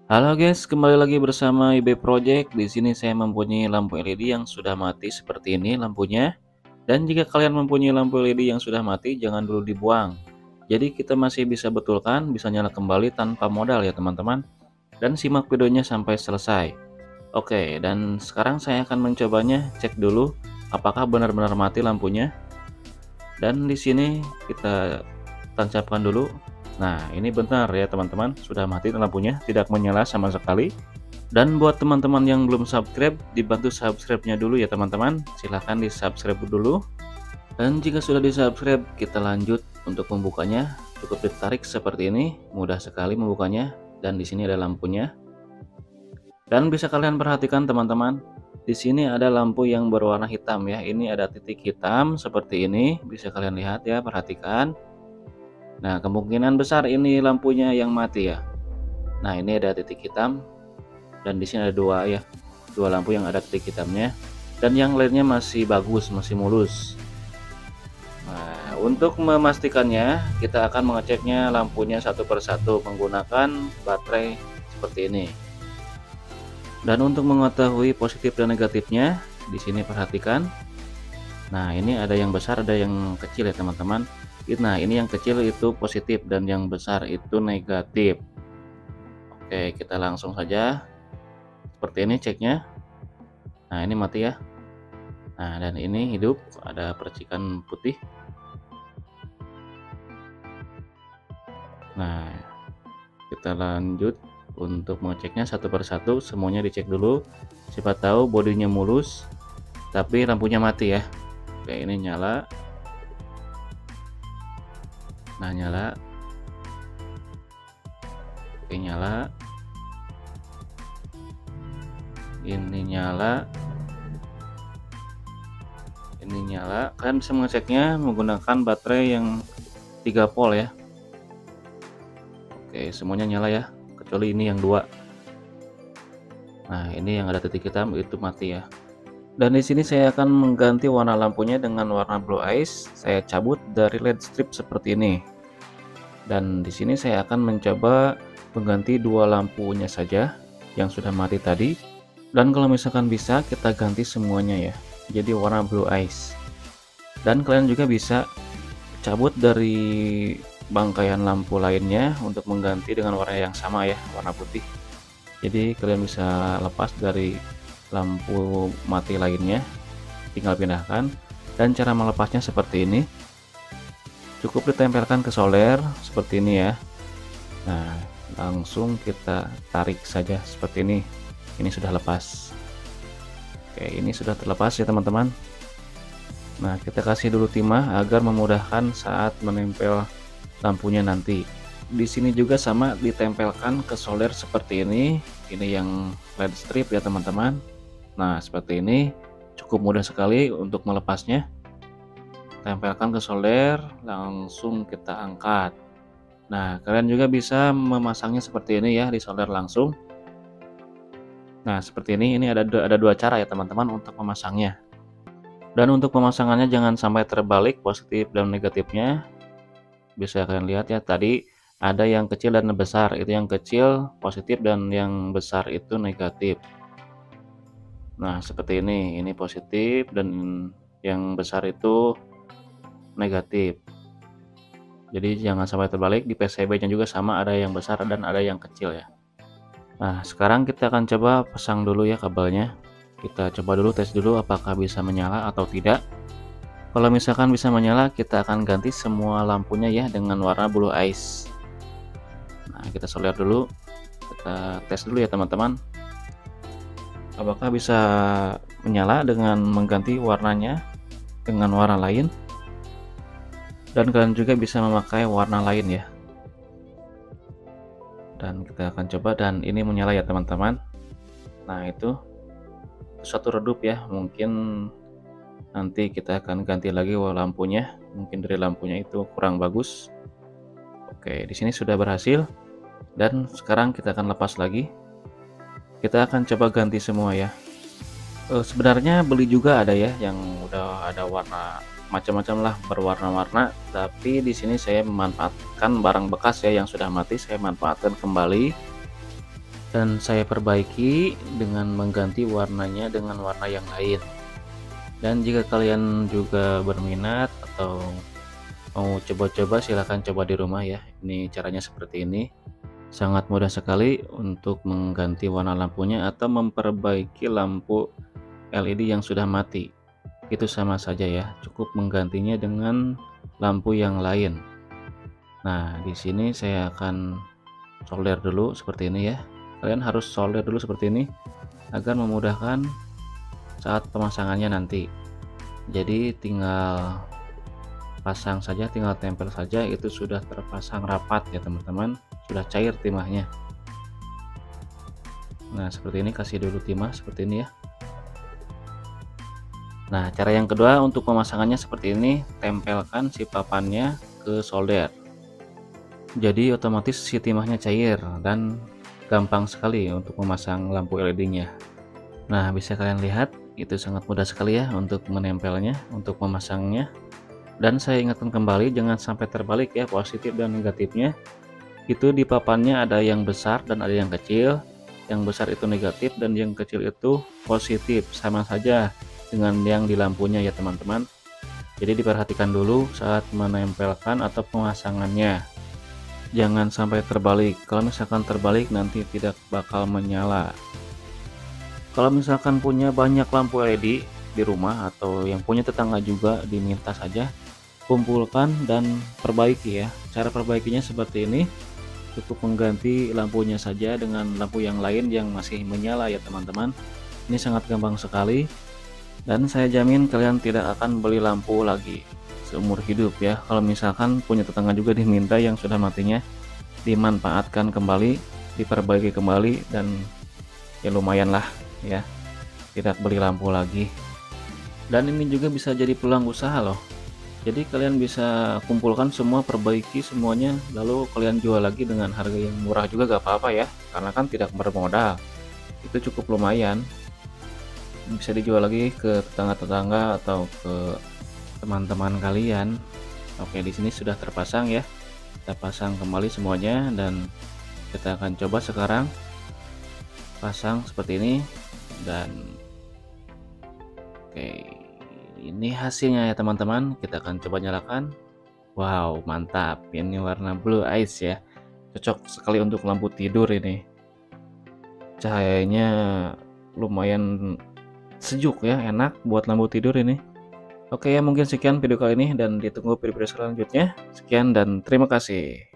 Halo guys, kembali lagi bersama IB Project. Di sini saya mempunyai lampu LED yang sudah mati seperti ini lampunya. Dan jika kalian mempunyai lampu LED yang sudah mati, jangan dulu dibuang. Jadi kita masih bisa betulkan, bisa nyala kembali tanpa modal ya teman-teman. Dan simak videonya sampai selesai. Oke, dan sekarang saya akan mencobanya, cek dulu apakah benar-benar mati lampunya. Dan di sini kita tancapkan dulu. Nah, ini benar ya teman-teman, sudah mati lampunya, tidak menyala sama sekali. Dan buat teman-teman yang belum subscribe, dibantu subscribe-nya dulu ya teman-teman. Silahkan di subscribe dulu. Dan jika sudah di subscribe, kita lanjut untuk membukanya. Cukup ditarik seperti ini, mudah sekali membukanya. Dan di sini ada lampunya. Dan bisa kalian perhatikan teman-teman, di sini ada lampu yang berwarna hitam ya. Ini ada titik hitam seperti ini, bisa kalian lihat ya, perhatikan. Nah, kemungkinan besar ini lampunya yang mati ya. Nah, ini ada titik hitam dan di sini ada dua lampu yang ada titik hitamnya, dan yang lainnya masih bagus, masih mulus. Nah, untuk memastikannya, kita akan mengeceknya lampunya satu persatu menggunakan baterai seperti ini. Dan untuk mengetahui positif dan negatifnya, di sini perhatikan. Nah, ini ada yang besar, ada yang kecil ya teman-teman. Nah, ini yang kecil itu positif dan yang besar itu negatif. Oke, kita langsung saja seperti ini ceknya. Nah, ini mati ya. Nah, dan ini hidup, ada percikan putih. Nah, kita lanjut untuk mengeceknya satu persatu, semuanya dicek dulu. Siapa tahu bodinya mulus tapi lampunya mati ya. Oke, ini nyala. Nah, nyala. Oke, nyala. Ini nyala. Ini nyala. Kalian bisa mengeceknya menggunakan baterai yang 3 volt ya. Oke, semuanya nyala ya, kecuali ini yang 2. Nah, ini yang ada titik hitam itu mati ya. Dan di sini saya akan mengganti warna lampunya dengan warna blue ice. Saya cabut dari LED strip seperti ini. Dan di sini saya akan mencoba mengganti dua lampunya saja yang sudah mati tadi. Dan kalau misalkan bisa, kita ganti semuanya ya, jadi warna blue ice. Dan kalian juga bisa cabut dari bangkaian lampu lainnya untuk mengganti dengan warna yang sama ya, warna putih. Jadi kalian bisa lepas dari lampu mati lainnya, tinggal pindahkan. Dan cara melepasnya seperti ini, cukup ditempelkan ke solder seperti ini ya. Nah, langsung kita tarik saja seperti ini. Ini sudah lepas. Oke, ini sudah terlepas ya teman-teman. Nah, kita kasih dulu timah agar memudahkan saat menempel lampunya nanti. Di sini juga sama, ditempelkan ke solder seperti ini. Ini yang LED strip ya teman-teman. Nah, seperti ini cukup mudah sekali untuk melepasnya. Tempelkan ke solder, langsung kita angkat. Nah, kalian juga bisa memasangnya seperti ini ya, di solder langsung. Nah, seperti ini ada dua cara ya teman-teman untuk memasangnya. Dan untuk pemasangannya jangan sampai terbalik positif dan negatifnya. Bisa kalian lihat ya, tadi ada yang kecil dan besar, itu yang kecil positif dan yang besar itu negatif. Nah, seperti ini positif dan yang besar itu negatif. Jadi jangan sampai terbalik. Di PCB-nya juga sama, ada yang besar dan ada yang kecil ya. Nah, sekarang kita akan coba pasang dulu ya kabelnya. Kita coba dulu, tes dulu apakah bisa menyala atau tidak. Kalau misalkan bisa menyala, kita akan ganti semua lampunya ya dengan warna blue ice. Nah, kita solder dulu, kita tes dulu ya teman-teman, apakah bisa menyala dengan mengganti warnanya dengan warna lain. Dan kalian juga bisa memakai warna lain ya. Dan kita akan coba, dan ini menyala ya teman-teman. Nah, itu satu redup ya, mungkin nanti kita akan ganti lagi lampunya, mungkin dari lampunya itu kurang bagus. Oke, di sini sudah berhasil. Dan sekarang kita akan lepas lagi. Kita akan coba ganti semua ya. Sebenarnya beli juga ada ya yang udah ada warna macam-macam lah, berwarna-warna, tapi di sini saya memanfaatkan barang bekas ya yang sudah mati, saya manfaatkan kembali. dan saya perbaiki dengan mengganti warnanya dengan warna yang lain. Dan jika kalian juga berminat atau mau coba-coba, silahkan coba di rumah ya. Ini caranya seperti ini. Sangat mudah sekali untuk mengganti warna lampunya atau memperbaiki lampu LED yang sudah mati. Itu sama saja ya, cukup menggantinya dengan lampu yang lain. Nah, di sini saya akan solder dulu seperti ini ya. Kalian harus solder dulu seperti ini agar memudahkan saat pemasangannya nanti. Jadi tinggal pasang saja, tinggal tempel saja, itu sudah terpasang rapat ya teman-teman, sudah cair timahnya. Nah, seperti ini, kasih dulu timah seperti ini ya. Nah, cara yang kedua untuk pemasangannya seperti ini, tempelkan si papannya ke solder. Jadi otomatis si timahnya cair dan gampang sekali untuk memasang lampu LED-nya. Nah, bisa kalian lihat itu sangat mudah sekali ya untuk menempelnya, untuk memasangnya. Dan saya ingatkan kembali, jangan sampai terbalik ya positif dan negatifnya. Itu di papannya ada yang besar dan ada yang kecil. Yang besar itu negatif dan yang kecil itu positif, sama saja dengan yang di lampunya ya teman-teman. Jadi diperhatikan dulu saat menempelkan atau pemasangannya. Jangan sampai terbalik. Kalau misalkan terbalik nanti tidak bakal menyala. Kalau misalkan punya banyak lampu LED di rumah atau yang punya tetangga juga, diminta saja kumpulkan dan perbaiki ya. Cara perbaikinya seperti ini, cukup mengganti lampunya saja dengan lampu yang lain yang masih menyala ya teman-teman. Ini sangat gampang sekali dan saya jamin kalian tidak akan beli lampu lagi seumur hidup ya. Kalau misalkan punya tetangga juga diminta yang sudah matinya, dimanfaatkan kembali, diperbaiki kembali, dan ya lumayan lah ya, tidak beli lampu lagi. Dan ini juga bisa jadi peluang usaha loh. Jadi kalian bisa kumpulkan semua, perbaiki semuanya, lalu kalian jual lagi dengan harga yang murah juga gak apa-apa ya, karena kan tidak bermodal. Itu cukup lumayan, bisa dijual lagi ke tetangga-tetangga atau ke teman-teman kalian. Oke, di sini sudah terpasang ya, kita pasang kembali semuanya dan kita akan coba sekarang pasang seperti ini. Dan oke, ini hasilnya ya teman-teman, kita akan coba nyalakan. Wow, mantap, ini warna blue eyes ya, cocok sekali untuk lampu tidur. Ini cahayanya lumayan sejuk ya, enak buat lampu tidur ini. Oke ya, mungkin sekian video kali ini dan ditunggu video-video selanjutnya. Sekian dan terima kasih.